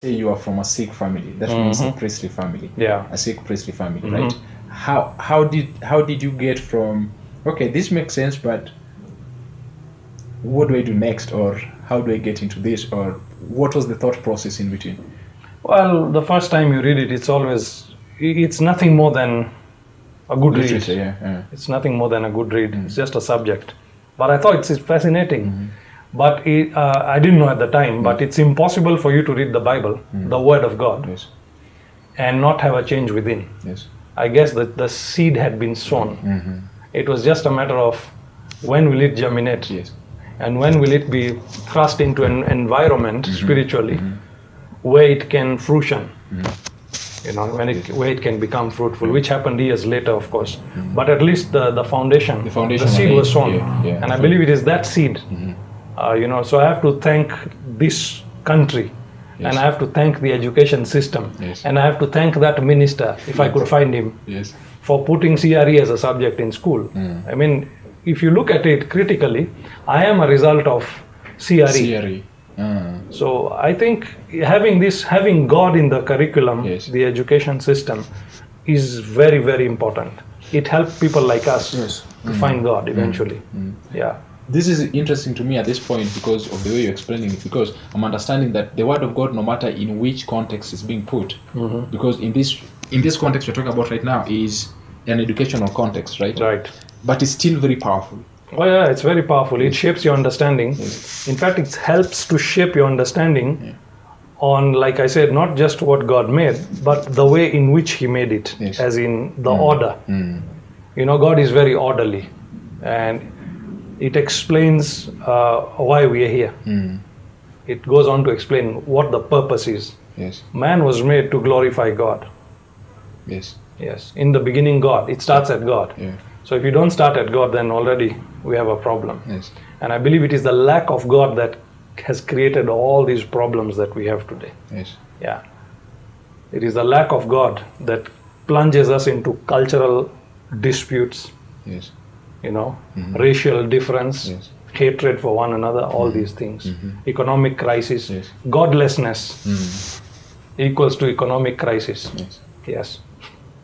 say you are from a Sikh family, that means a priestly family. Yeah. A Sikh priestly family, right? How did you get from, okay, this makes sense, but what do I do next, or how do I get into this, or what was the thought process in between? Well, the first time you read it, it's nothing more than a good Literature, read. yeah. It's nothing more than a good read. It's just a subject. But I thought it's fascinating. But I didn't know at the time, but it's impossible for you to read the Bible, the Word of God, Yes. and not have a change within. Yes. I guess that the seed had been sown. It was just a matter of when will it germinate, Yes. and when will it be thrust into an environment spiritually where it can fruition. You know, where it can become fruitful, which happened years later, of course. But at least the foundation, the seed was sown, and I believe it is that seed. So I have to thank this country, and I have to thank the education system, and I have to thank that minister, if I could find him, for putting CRE as a subject in school. I mean, if you look at it critically, I am a result of CRE. So I think having God in the curriculum, the education system, is very, very important. It helps people like us to find God eventually. Yeah. This is interesting to me at this point because of the way you're explaining it, because I'm understanding that the Word of God, no matter in which context it's being put, because in this context we're talking about right now is an educational context, right? Right. But it's still very powerful. Oh yeah, it's very powerful. It shapes your understanding. In fact, it helps to shape your understanding on, like I said, not just what God made, but the way in which He made it, as in the order. You know, God is very orderly, and it explains why we are here. It goes on to explain what the purpose is. Man was made to glorify God. Yes. In the beginning, God. It starts at God. So if you don't start at God, then already we have a problem. And I believe it is the lack of God that has created all these problems that we have today. Yeah. It is the lack of God that plunges us into cultural disputes, you know, racial difference, hatred for one another, all these things. Economic crisis. Godlessness equals to economic crisis. Yes.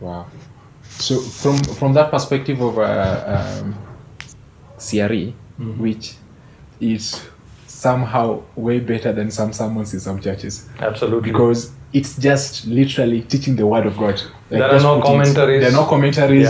Wow. So from that perspective of CRE, which is somehow way better than some sermons in some churches. Absolutely. Because it's just literally teaching the Word of God. Like there are no commentaries. There are no commentaries.